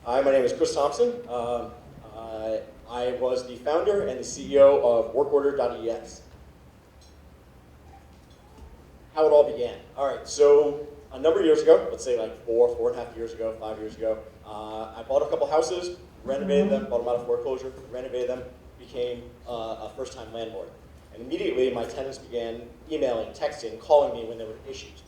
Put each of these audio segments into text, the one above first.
Hi, my name is Chris Thompson. I was the founder and the CEO of WorkOrder.es. How it all began. All right, so a number of years ago, let's say like 4.5 years ago, 5 years ago, I bought a couple houses, renovated them, bought them out of foreclosure, renovated them, became a first-time landlord. And immediately my tenants began emailing, texting, calling me when there were issues.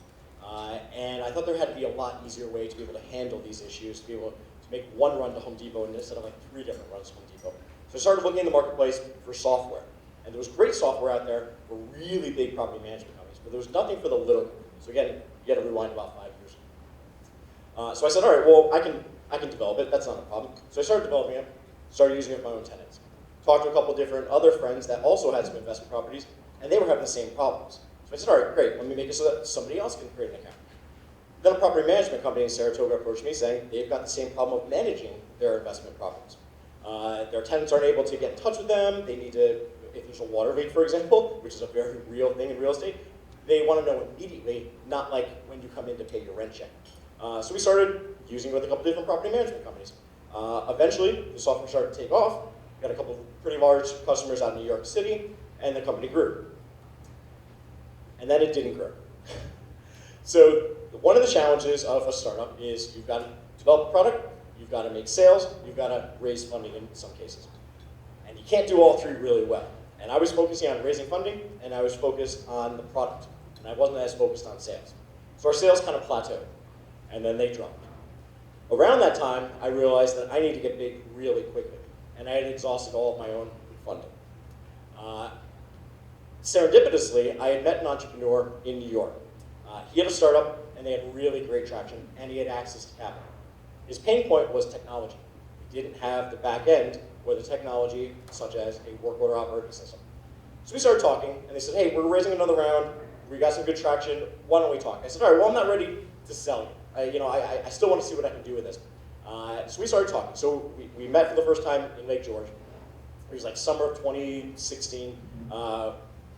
And I thought there had to be a lot easier way to be able to handle these issues, to be able to make one run to Home Depot instead of like 3 different runs to Home Depot. So I started looking in the marketplace for software. And there was great software out there for really big property management companies, but there was nothing for the little companies. So again, you got to rewind about 5 years. So I said, all right, well, I can develop it. That's not a problem. So I started developing it, started using it with my own tenants. Talked to a couple different other friends that also had some investment properties, and they were having the same problems. So I said, all right, great, let me make it so that somebody else can create an account. Then a property management company in Saratoga approached me saying they've got the same problem of managing their investment properties. Their tenants aren't able to get in touch with them. They need to, if there's a water leak, for example, which is a very real thing in real estate, they want to know immediately, not like when you come in to pay your rent check. So we started using it with a couple different property management companies. Eventually, the software started to take off. Got a couple of pretty large customers out in New York City, and the company grew. And then it didn't grow. So one of the challenges of a startup is you've got to develop a product, you've got to make sales, you've got to raise funding in some cases. And you can't do all 3 really well. And I was focusing on raising funding, and I was focused on the product. And I wasn't as focused on sales. So our sales kind of plateaued, and then they dropped. Around that time, I realized that I need to get big really quickly. And I had exhausted all of my own funding. Serendipitously, I had met an entrepreneur in New York. He had a startup, and they had really great traction, and he had access to capital. His pain point was technology. He didn't have the back end or the technology, such as a work order operating system. So we started talking, and they said, hey, we're raising another round. We got some good traction. Why don't we talk? I said, all right, well, I'm not ready to sell you. I still want to see what I can do with this. So we started talking. So we met for the first time in Lake George. It was like summer of 2016.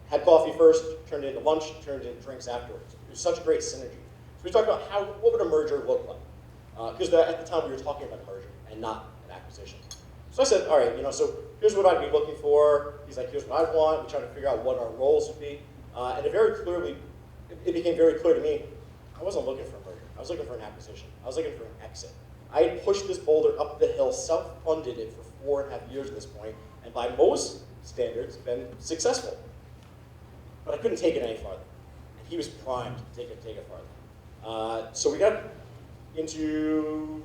Had coffee first, turned into lunch, turned into drinks afterwards. It was such a great synergy. So we talked about what would a merger look like? Because at the time we were talking about a merger and not an acquisition. So I said, all right, so here's what I'd be looking for. He's like, here's what I want. We tried to figure out what our roles would be. And it became very clear to me, I wasn't looking for a merger. I was looking for an acquisition. I was looking for an exit. I had pushed this boulder up the hill, self-funded it for 4.5 years at this point, and by most standards, been successful. But I couldn't take it any farther. And he was primed to take it farther. So we got into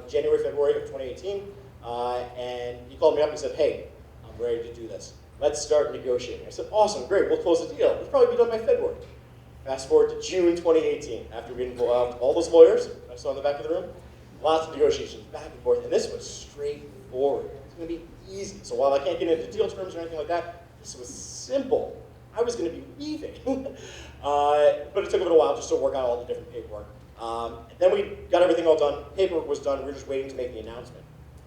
January, February of 2018, and he called me up and said, hey, I'm ready to do this. Let's start negotiating. I said, awesome, great, we'll close the deal. It'll probably be done by February. Fast forward to June 2018, after we involved all those lawyers I saw in the back of the room, lots of negotiations, back and forth, and this was straightforward. It's going to be easy. So while I can't get into deal terms or anything like that, this was simple. I was going to be leaving. But it took a little while just to work out all the different paperwork. Then we got everything all done. Paperwork was done. We were just waiting to make the announcement.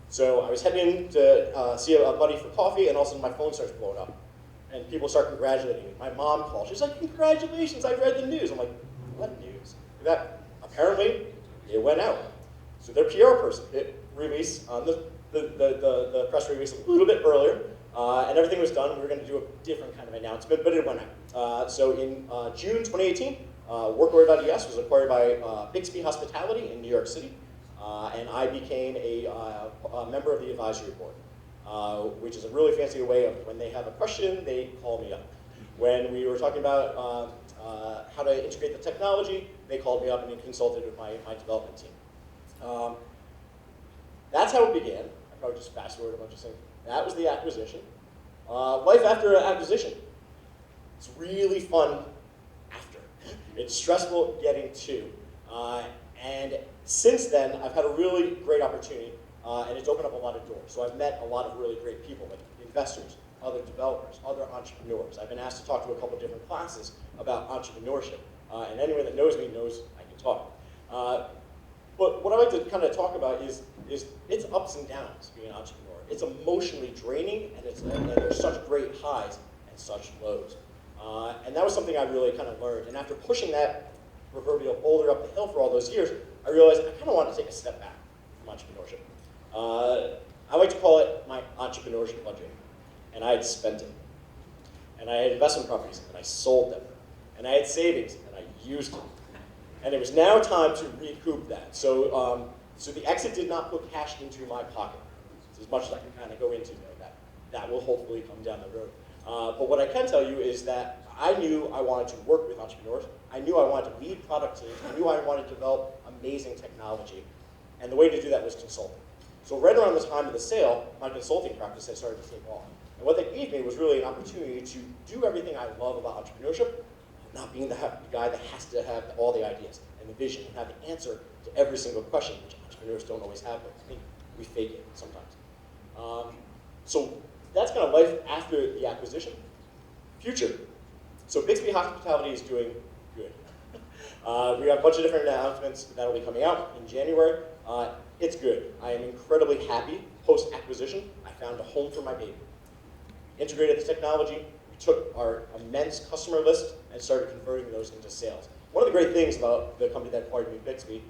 So I was heading to see a buddy for coffee, and all of a sudden my phone starts blowing up. And people start congratulating me. My mom called. She's like, congratulations, I read the news. I'm like, what news? That apparently it went out. So their PR person released on the press release a little bit earlier, and everything was done. We were going to do a different kind of announcement, but it went out. So in June 2018, WorkOrder.es was acquired by Bixby Hospitality in New York City, and I became a member of the advisory board. Which is a really fancy way of when they have a question, they call me up. When we were talking about how to integrate the technology, they called me up and consulted with my development team. That's how it began. I probably just fast forward a bunch of things. That was the acquisition. Life after acquisition. It's really fun after. It's stressful getting to. And since then, I've had a really great opportunity. And it's opened up a lot of doors. So I've met a lot of really great people, like investors, other developers, other entrepreneurs. I've been asked to talk to a couple different classes about entrepreneurship. And anyone that knows me knows I can talk. But what I like to kind of talk about is it's ups and downs being an entrepreneur. It's emotionally draining, and there's such great highs and such lows. And that was something I really kind of learned. And after pushing that proverbial boulder up the hill for all those years, I realized I kind of wanted to take a step back from from entrepreneurship. I like to call it my entrepreneurship budget. And I had spent it. And I had investment properties, and I sold them. And I had savings, and I used them. And it was now time to recoup that. So, so the exit did not put cash into my pocket. So as much as I can kind of go into that will hopefully come down the road. But what I can tell you is that I knew I wanted to work with entrepreneurs. I knew I wanted to lead product teams. I knew I wanted to develop amazing technology. And the way to do that was consulting. So right around the time of the sale, my consulting practice had started to take off. And what that gave me was really an opportunity to do everything I love about entrepreneurship, not being the guy that has to have all the ideas and the vision and have the answer to every single question, which entrepreneurs don't always have, but I think we fake it sometimes. So that's kind of life after the acquisition. Future. So Bixby Hospitality is doing good. We have a bunch of different announcements that will be coming out in January. It's good. I am incredibly happy. Post-acquisition, I found a home for my baby. Integrated the technology. We took our immense customer list and started converting those into sales. One of the great things about the company that acquired me, Bixby,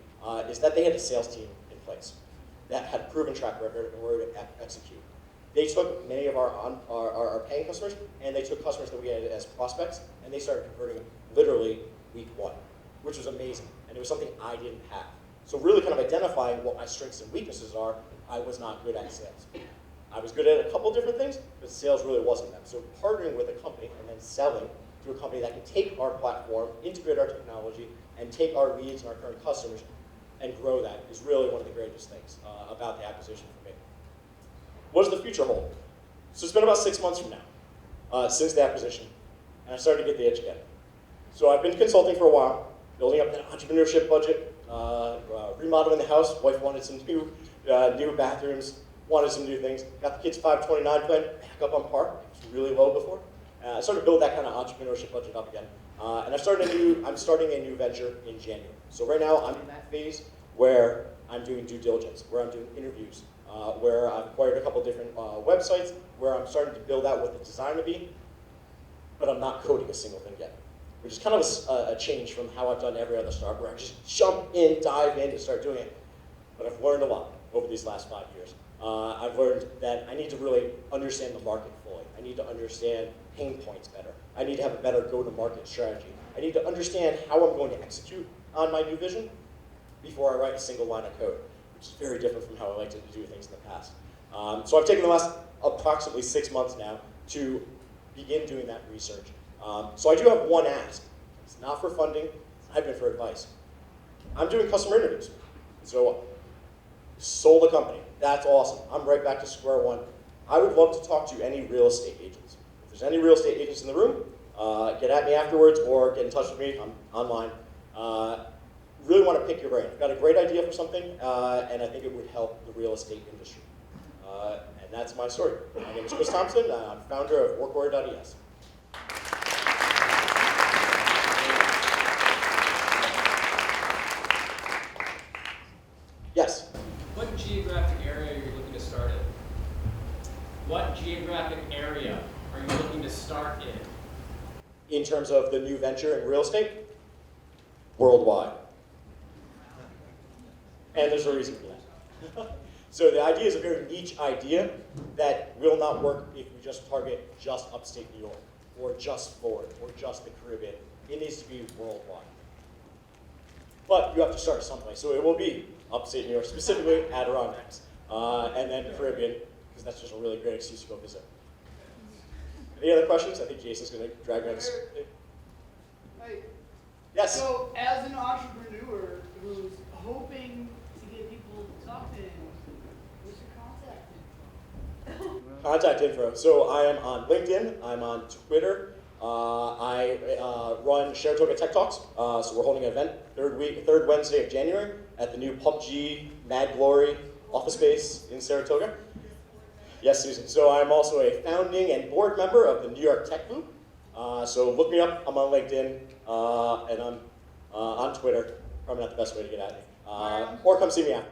is that they had a sales team in place that had a proven track record and were able to execute. They took many of our paying customers, and they took customers that we had as prospects, and they started converting literally week one, which was amazing, and it was something I didn't have. So really kind of identifying what my strengths and weaknesses are, I was not good at sales. I was good at a couple different things, but sales really wasn't them. So partnering with a company and then selling to a company that can take our platform, integrate our technology, and take our leads and our current customers and grow that is really one of the greatest things about the acquisition for me. What does the future hold? So it's been about 6 months from now, since the acquisition, and I started to get the itch again. So I've been consulting for a while, building up that entrepreneurship budget, remodeling the house. Wife wanted some new bathrooms, wanted some new things. Got the kids' 529 plan back up on par. It was really low before. I started to build that kind of entrepreneurship budget up again. And I'm starting a new venture in January. So right now I'm in that phase where I'm doing due diligence, where I'm doing interviews, where I've acquired a couple different websites, where I'm starting to build out what the design will be, but I'm not coding a single thing yet, which is kind of a change from how I've done every other startup, where I just jump in, dive in, and start doing it. But I've learned a lot over these last 5 years. I've learned that I need to really understand the market fully. I need to understand pain points better. I need to have a better go-to-market strategy. I need to understand how I'm going to execute on my new vision before I write a single line of code, which is very different from how I like to do things in the past. So I've taken the last approximately 6 months now to begin doing that research. So I do have one ask. It's not for funding, it's not even for advice. I'm doing customer interviews. So sold a company. That's awesome. I'm right back to square one. I would love to talk to any real estate agents. If there's any real estate agents in the room, get at me afterwards or get in touch with me. I'm online. Really want to pick your brain. I've got a great idea for something, and I think it would help the real estate industry. And that's my story. My name is Chris Thompson. I'm founder of WorkOrder.es. Yes? What geographic area are you looking to start in? What geographic area are you looking to start in? In terms of the new venture in real estate? Worldwide. And there's a reason for that. So the idea is a very niche idea that will not work if we just target just upstate New York, or just Florida, or just the Caribbean. It needs to be worldwide. But you have to start someplace. So it will be upstate New York, specifically Adirondacks, and then Caribbean, because that's just a really great excuse to go visit. Any other questions? I think Jason's going to drag me on this. Hey. Yes? So, as an entrepreneur who's hoping to get people to talk to him, what's your contact info? Contact info. So I am on LinkedIn. I'm on Twitter. I run Saratoga Tech Talks. So we're holding an event third Wednesday of January at the new PUBG Mad Glory office space in Saratoga. Yes, Susan. So I'm also a founding and board member of the New York Tech Loop. So look me up. I'm on LinkedIn and I'm on Twitter. Probably not the best way to get at me. Or come see me after.